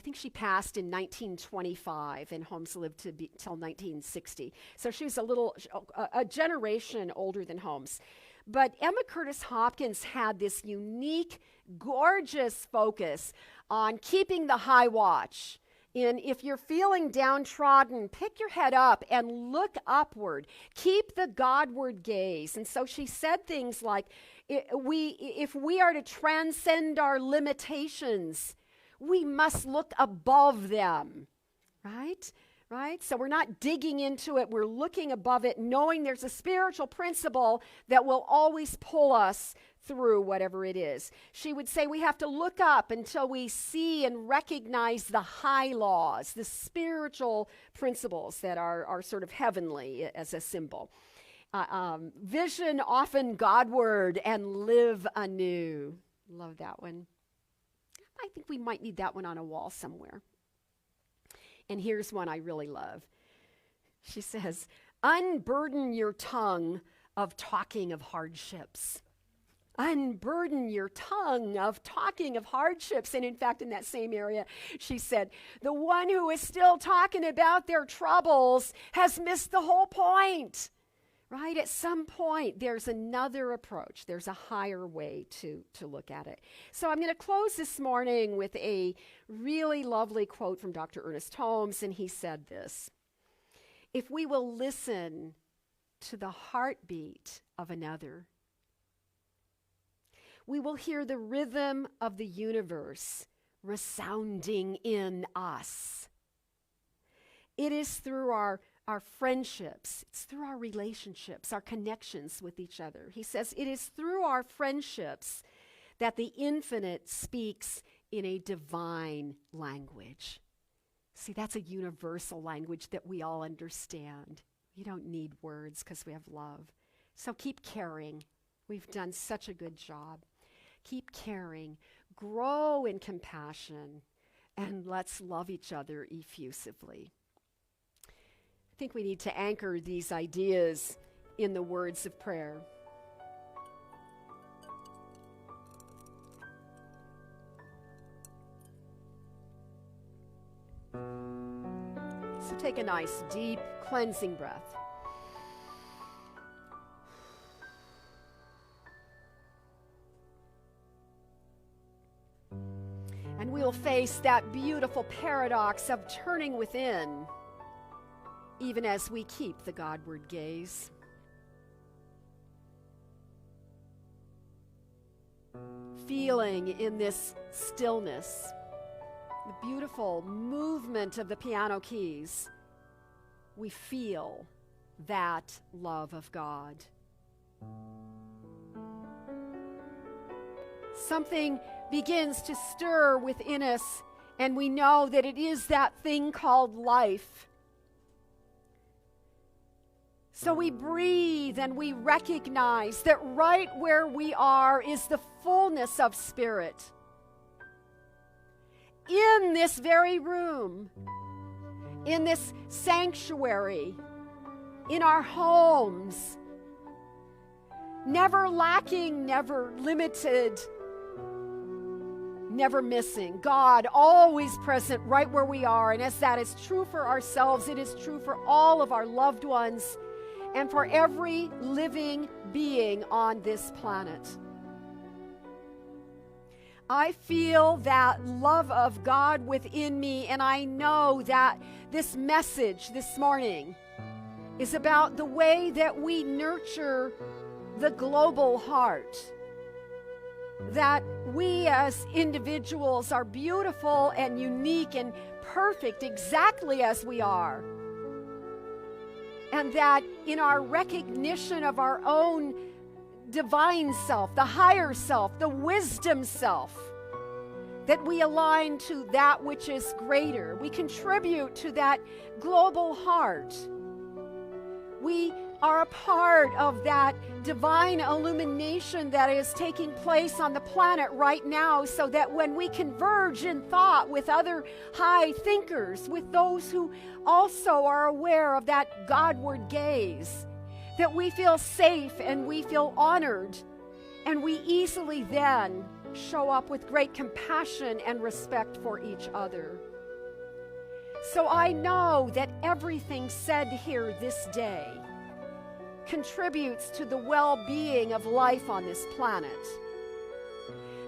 think she passed in 1925, and Holmes lived till 1960. So she was a generation older than Holmes. But Emma Curtis Hopkins had this unique, gorgeous focus on keeping the high watch. And if you're feeling downtrodden, pick your head up and look upward. Keep the Godward gaze. And so she said things like, if we are to transcend our limitations, we must look above them, right? Right? So we're not digging into it. We're looking above it, knowing there's a spiritual principle that will always pull us through whatever it is. She would say we have to look up until we see and recognize the high laws, the spiritual principles that are sort of heavenly as a symbol. Vision often Godward and live anew. Love that one. I think we might need that one on a wall somewhere. And here's one I really love. She says, unburden your tongue of talking of hardships. Unburden your tongue of talking of hardships. And in fact, in that same area, she said, the one who is still talking about their troubles has missed the whole point. Right? At some point, there's another approach. There's a higher way to look at it. So I'm going to close this morning with a really lovely quote from Dr. Ernest Holmes, and he said this: if we will listen to the heartbeat of another, we will hear the rhythm of the universe resounding in us. It is through our friendships, it's through our relationships, our connections with each other. He says, it is through our friendships that the infinite speaks in a divine language. See, that's a universal language that we all understand. You don't need words because we have love. So keep caring. We've done such a good job. Keep caring. Grow in compassion. And let's love each other effusively. I think we need to anchor these ideas in the words of prayer. So take a nice, deep, cleansing breath. And we'll face that beautiful paradox of turning within, even as we keep the Godward gaze. Feeling in this stillness, the beautiful movement of the piano keys, we feel that love of God. Something begins to stir within us, and we know that it is that thing called life. So we breathe and we recognize that right where we are is the fullness of Spirit. In this very room, in this sanctuary, in our homes, never lacking, never limited, never missing. God always present right where we are. And as that is true for ourselves, it is true for all of our loved ones and for every living being on this planet. I feel that love of God within me, and I know that this message this morning is about the way that we nurture the global heart. That we as individuals are beautiful and unique and perfect exactly as we are. And that in our recognition of our own divine self, the higher self, the wisdom self, that we align to that which is greater. We contribute to that global heart. We are a part of that divine illumination that is taking place on the planet right now, so that when we converge in thought with other high thinkers, with those who also are aware of that Godward gaze, that we feel safe and we feel honored, and we easily then show up with great compassion and respect for each other. So I know that everything said here this day contributes to the well-being of life on this planet.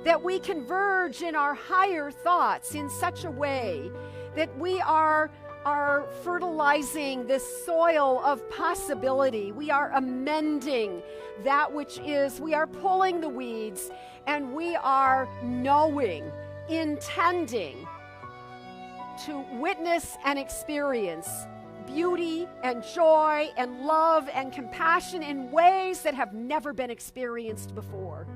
That we converge in our higher thoughts in such a way that we are fertilizing this soil of possibility. We are amending that which is. We are pulling the weeds, and we are knowing, intending to witness and experience beauty and joy and love and compassion in ways that have never been experienced before.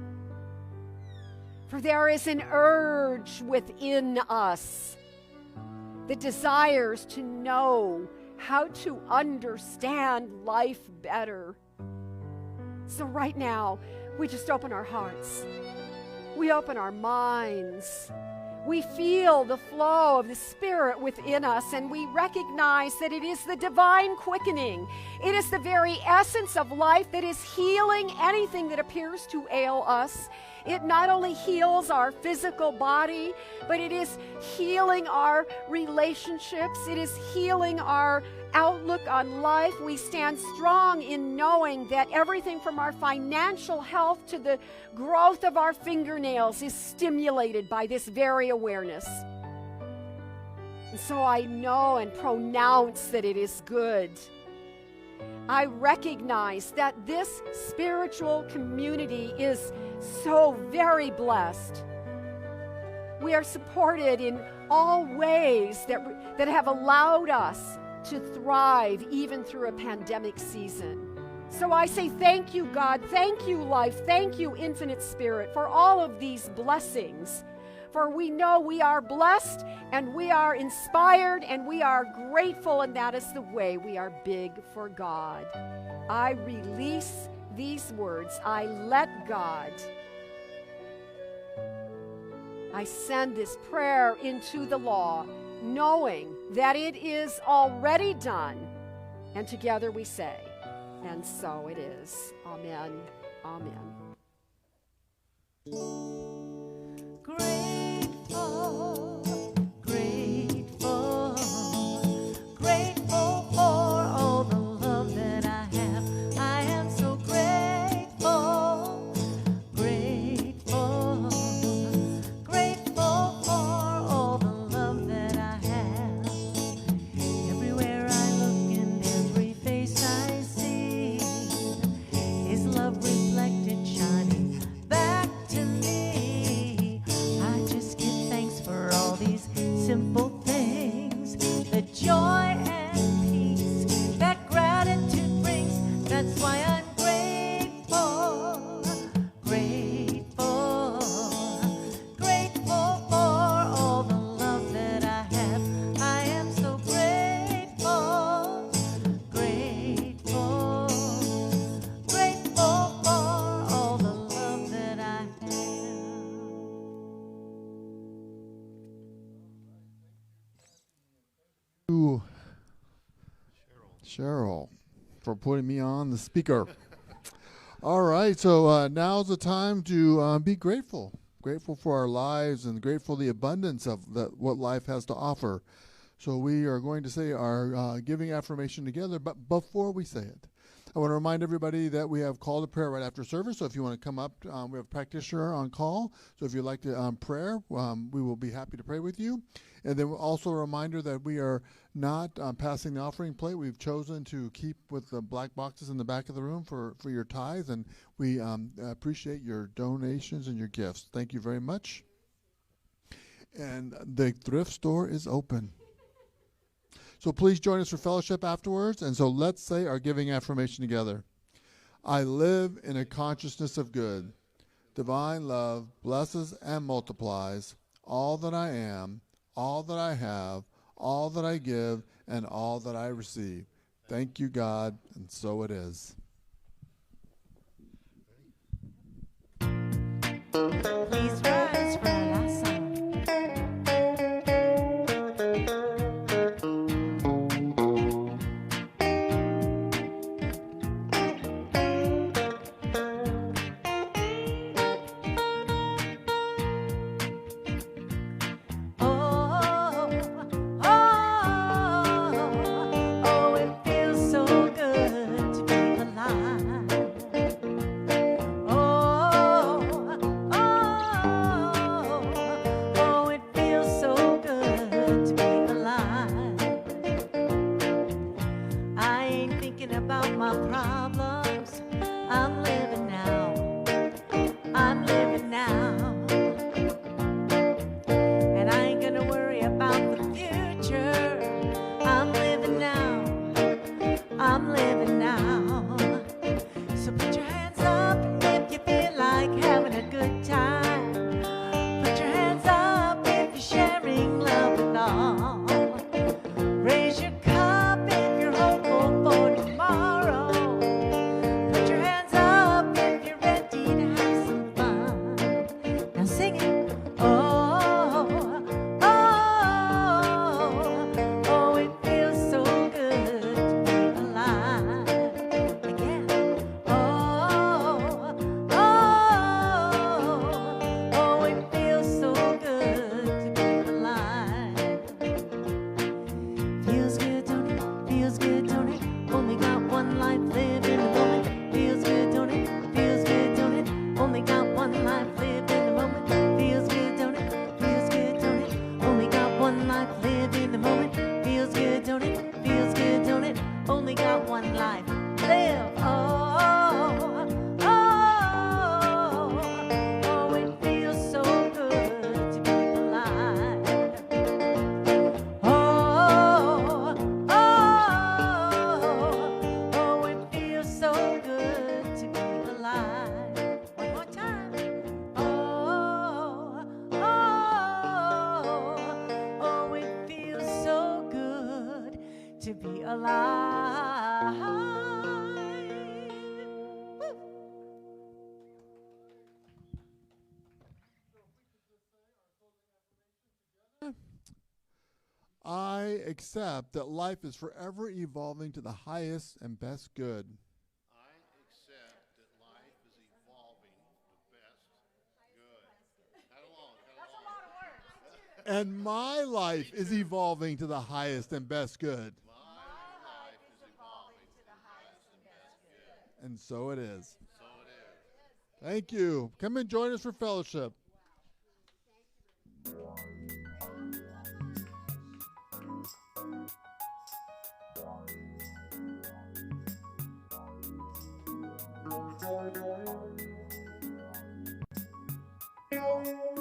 For there is an urge within us that desires to know how to understand life better, So right now, we just open our hearts. We open our minds. We feel the flow of the Spirit within us, and we recognize that it is the divine quickening. It is the very essence of life that is healing anything that appears to ail us. It not only heals our physical body, but it is healing our relationships. It is healing our outlook on life. We stand strong in knowing that everything from our financial health to the growth of our fingernails is stimulated by this very awareness. And so I know and pronounce that it is good. I recognize that this spiritual community is so very blessed. We are supported in all ways that have allowed us to thrive even through a pandemic season. So I say thank you, God. Thank you, life. Thank you, Infinite Spirit, for all of these blessings. For we know we are blessed and we are inspired and we are grateful, and that is the way we are big for God. I release these words. I let God. I send this prayer into the law, knowing that it is already done. And together we say, and so it is. Amen. Amen. Grateful, grateful, grateful for all the love that I have. I am so grateful, grateful, grateful for all the love that I have. Everywhere I look and every face I see is love reflected, shining back to me. I just give thanks for all these simple things, the joy and peace that gratitude brings. That's why I'm grateful, grateful, grateful for all the love that I have. I am so grateful, grateful, grateful for all the love that I have. You, Cheryl, for putting me on the speaker. All right, so now's the time to be grateful. Grateful for our lives and grateful for the abundance of what life has to offer. So we are going to say our giving affirmation together, but before we say it, I want to remind everybody that we have call to prayer right after service. So if you want to come up, we have a practitioner on call. So if you'd like to prayer, we will be happy to pray with you. And then also a reminder that we are not passing the offering plate. We've chosen to keep with the black boxes in the back of the room for your tithes, and we appreciate your donations and your gifts. Thank you very much. And the thrift store is open. So please join us for fellowship afterwards. And so let's say our giving affirmation together. I live in a consciousness of good. Divine love blesses and multiplies all that I am, all that I have, all that I give, and all that I receive. Thank you, God, and so it is. Please rise for our last song. Oh, it feels so good to be alive. Oh, alive. I accept that life is forever evolving to the highest and best good. I accept that life is evolving the best good. Cut along, cut along. And my life is evolving to the highest and best good. My life is evolving to the highest and best good. And so it is. So it is. Thank you. Come and join us for fellowship. Thank you.